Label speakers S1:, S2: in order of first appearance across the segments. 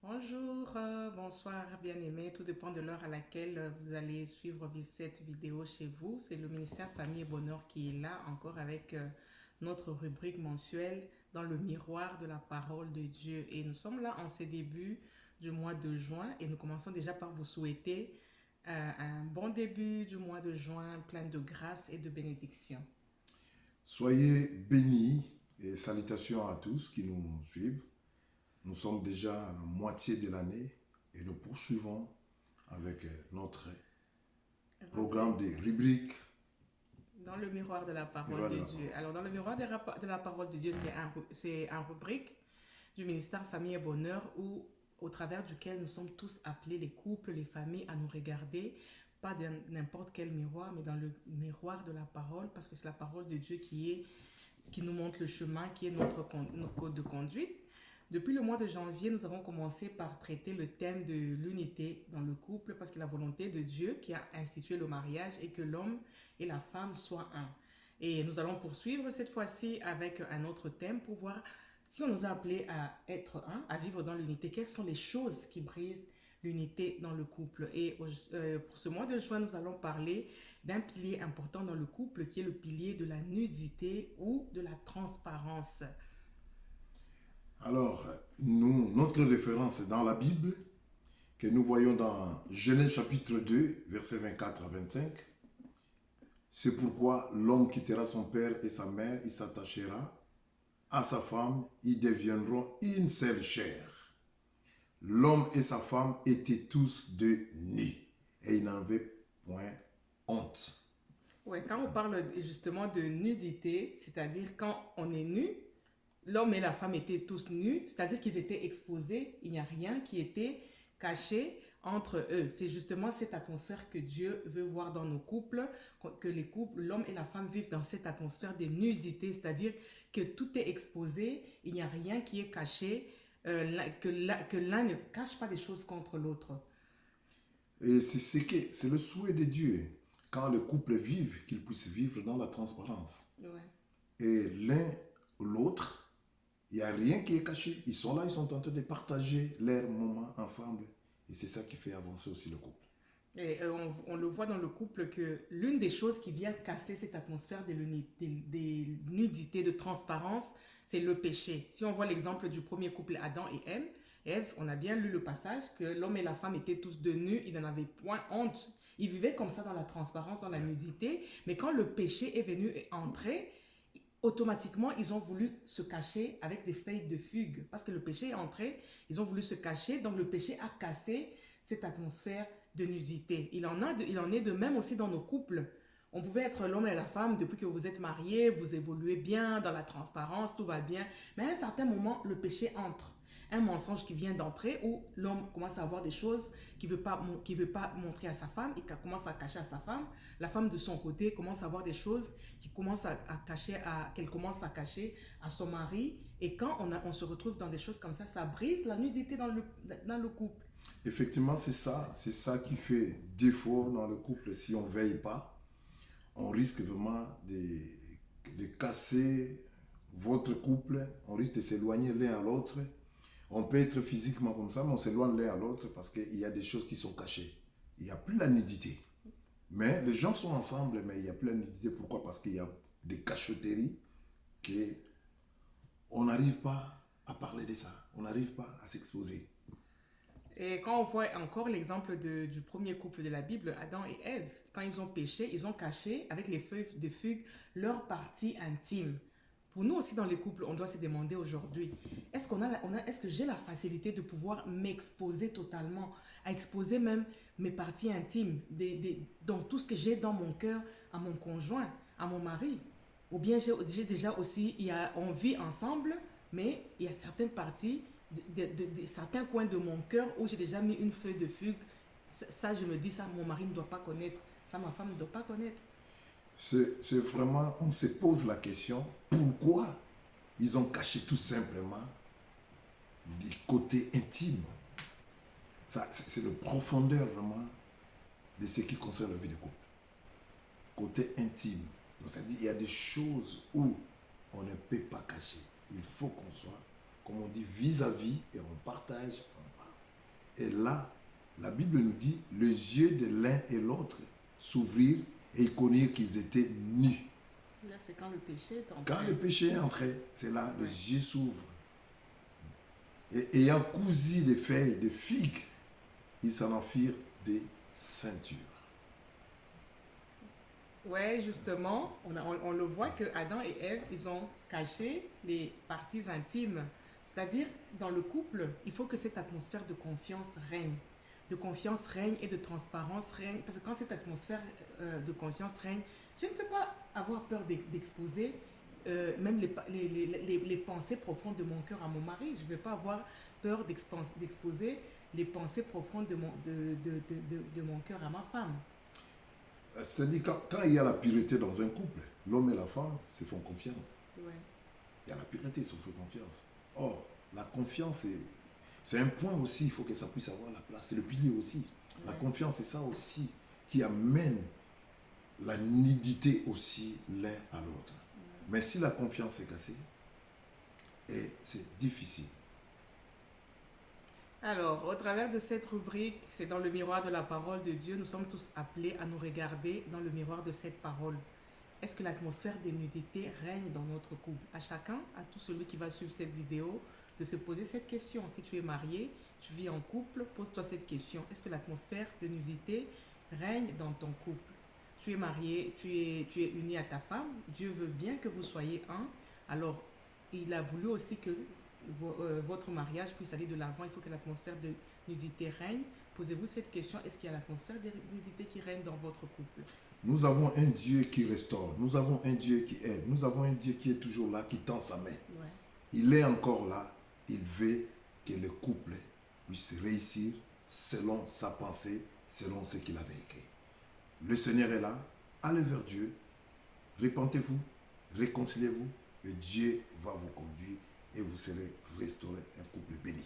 S1: Bonjour, bonsoir, bien-aimés. Tout dépend de l'heure à laquelle vous allez suivre cette vidéo chez vous. C'est le ministère Famille et Bonheur qui est là, encore avec notre rubrique mensuelle dans le miroir de la parole de Dieu. Et nous sommes là en ces débuts du mois de juin et nous commençons déjà par vous souhaiter un bon début du mois de juin, plein de grâce et de bénédictions.
S2: Soyez bénis et salutations à tous qui nous suivent. Nous sommes déjà à la moitié de l'année et nous poursuivons avec notre programme des rubriques.
S1: Dans le miroir de la parole
S2: Miroir
S1: de
S2: de la
S1: Dieu.
S2: parole.
S1: Alors, dans le miroir de la parole de Dieu, c'est un rubrique du ministère Famille et Bonheur où, au travers duquel nous sommes tous appelés, les couples, les familles, à nous regarder, pas dans n'importe quel miroir, mais dans le miroir de la parole, parce que c'est la parole de Dieu qui nous montre le chemin, qui est notre code de conduite. Depuis le mois de janvier, nous avons commencé par traiter le thème de l'unité dans le couple, parce que la volonté de Dieu qui a institué le mariage est que l'homme et la femme soient un. Et nous allons poursuivre cette fois-ci avec un autre thème pour voir si on nous a appelés à être un, à vivre dans l'unité, quelles sont les choses qui brisent l'unité dans le couple. Et pour ce mois de juin, nous allons parler d'un pilier important dans le couple qui est le pilier de la nudité ou de la transparence.
S2: Alors, notre référence est dans la Bible, que nous voyons dans Genèse chapitre 2, versets 24 à 25. C'est pourquoi l'homme quittera son père et sa mère, il s'attachera à sa femme, ils deviendront une seule chair. L'homme et sa femme étaient tous deux nus et ils n'avaient point honte.
S1: Ouais, quand on parle justement de nudité, c'est-à-dire quand on est nu, l'homme et la femme étaient tous nus, c'est-à-dire qu'ils étaient exposés, il n'y a rien qui était caché entre eux. C'est justement cette atmosphère que Dieu veut voir dans nos couples, que les couples, l'homme et la femme vivent dans cette atmosphère de nudité, c'est-à-dire que tout est exposé, il n'y a rien qui est caché, que l'un ne cache pas des choses contre l'autre.
S2: Et c'est le souhait de Dieu, quand le couple vive, qu'ils puissent vivre dans la transparence.
S1: Ouais.
S2: Et l'un ou l'autre, il n'y a rien qui est caché. Ils sont là, ils sont en train de partager leurs moments ensemble. Et c'est ça qui fait avancer aussi le couple.
S1: Et on le voit dans le couple que l'une des choses qui vient casser cette atmosphère des nudités, de transparence, c'est le péché. Si on voit l'exemple du premier couple Adam et Ève, on a bien lu le passage que l'homme et la femme étaient tous de nus, ils n'en avaient point honte. Ils vivaient comme ça dans la transparence, dans la nudité, mais quand le péché est venu et entré, automatiquement, ils ont voulu se cacher avec des feuilles de fugue. Parce que le péché est entré, ils ont voulu se cacher, donc le péché a cassé cette atmosphère de nudité. Il en est de même aussi dans nos couples. On pouvait être l'homme et la femme depuis que vous êtes mariés, vous évoluez bien dans la transparence, tout va bien. Mais à un certain moment, le péché entre. Un mensonge qui vient d'entrer où l'homme commence à avoir des choses qu'il veut pas montrer à sa femme et qu'il commence à cacher à sa femme. La femme de son côté commence à avoir des choses qu'elle commence à cacher à son mari. Et quand on se retrouve dans des choses comme ça brise la nudité dans le couple.
S2: Effectivement, c'est ça qui fait défaut dans le couple si on ne veille pas. On risque vraiment de casser votre couple, on risque de s'éloigner l'un à l'autre. On peut être physiquement comme ça, mais on s'éloigne l'un à l'autre parce qu'il y a des choses qui sont cachées. Il n'y a plus la nudité. Mais les gens sont ensemble, mais il n'y a plus la nudité. Pourquoi? Parce qu'il y a des cachotteries qu'on n'arrive pas à parler de ça. On n'arrive pas à s'exposer.
S1: Et quand on voit encore l'exemple du premier couple de la Bible, Adam et Ève, quand ils ont péché, ils ont caché avec les feuilles de fugue leur partie intime. Pour nous aussi dans les couples, on doit se demander aujourd'hui, est-ce que j'ai la facilité de pouvoir m'exposer totalement, à exposer même mes parties intimes, donc tout ce que j'ai dans mon cœur à mon conjoint, à mon mari? Ou bien j'ai déjà aussi, on vit ensemble, mais il y a certaines parties, certains coins de mon cœur où j'ai déjà mis une feuille de fugue. Ça, je me dis, ça, mon mari ne doit pas connaître. Ça, ma femme ne doit pas connaître.
S2: C'est vraiment, on se pose la question, pourquoi ils ont caché tout simplement des côtés intimes. Ça, c'est le profondeur vraiment de ce qui concerne la vie de couple. Côté intime. Donc ça dit, il y a des choses où on ne peut pas cacher. Il faut qu'on soit, comme on dit, vis-à-vis et on partage. Et là, la Bible nous dit, les yeux de l'un et l'autre s'ouvrirent et ils connurent qu'ils étaient nus.
S1: Là, c'est quand le péché est entré.
S2: Quand le péché est entré, c'est là,
S1: Ouais.
S2: les yeux s'ouvrent. Et ayant cousu des feuilles de figues, ils s'en en firent des ceintures.
S1: Ouais, justement, on le voit que Adam et Ève, ils ont caché les parties intimes. C'est-à-dire, dans le couple, il faut que cette atmosphère de confiance règne. De confiance règne et de transparence règne. Parce que quand cette atmosphère de confiance règne, je ne peux pas avoir peur d'exposer même les pensées profondes de mon cœur à mon mari. Je ne vais pas avoir peur d'exposer les pensées profondes de mon cœur à ma femme.
S2: C'est-à-dire, quand il y a la pureté dans un couple, l'homme et la femme se font confiance.
S1: Ouais.
S2: Il y a la pureté, ils se font confiance. Or, la confiance, c'est un point aussi, il faut que ça puisse avoir la place. C'est le pilier aussi. La
S1: Ouais.
S2: confiance, c'est ça aussi qui amène la nudité aussi l'un à l'autre. Mais si la confiance est cassée, et c'est difficile.
S1: Alors, au travers de cette rubrique, c'est dans le miroir de la parole de Dieu, nous sommes tous appelés à nous regarder dans le miroir de cette parole. Est-ce que l'atmosphère de nudité règne dans notre couple? À chacun, à tout celui qui va suivre cette vidéo, de se poser cette question. Si tu es marié, tu vis en couple, pose-toi cette question. Est-ce que l'atmosphère de nudité règne dans ton couple? Tu es marié, tu es uni à ta femme, Dieu veut bien que vous soyez un. Alors, il a voulu aussi que votre mariage puisse aller de l'avant. Il faut que l'atmosphère de nudité règne. Posez-vous cette question, est-ce qu'il y a l'atmosphère de nudité qui règne dans votre couple?
S2: Nous avons un Dieu qui restaure, nous avons un Dieu qui aide, nous avons un Dieu qui est toujours là, qui tend sa main.
S1: Ouais.
S2: Il est encore là, il veut que le couple puisse réussir selon sa pensée, selon ce qu'il avait écrit. Le Seigneur est là, allez vers Dieu, repentez-vous, réconciliez-vous, et Dieu va vous conduire et vous serez restauré un couple béni.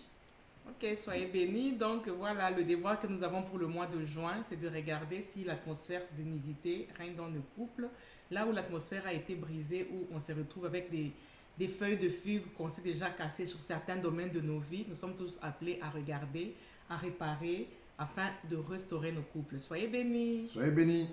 S1: Ok, soyez bénis. Donc voilà, le devoir que nous avons pour le mois de juin, c'est de regarder si l'atmosphère de nudité règne dans le couple. Là où l'atmosphère a été brisée, où on se retrouve avec des feuilles de fugue qu'on s'est déjà cassées sur certains domaines de nos vies, nous sommes tous appelés à regarder, à réparer, afin de restaurer nos couples. Soyez bénis.
S2: Soyez bénis.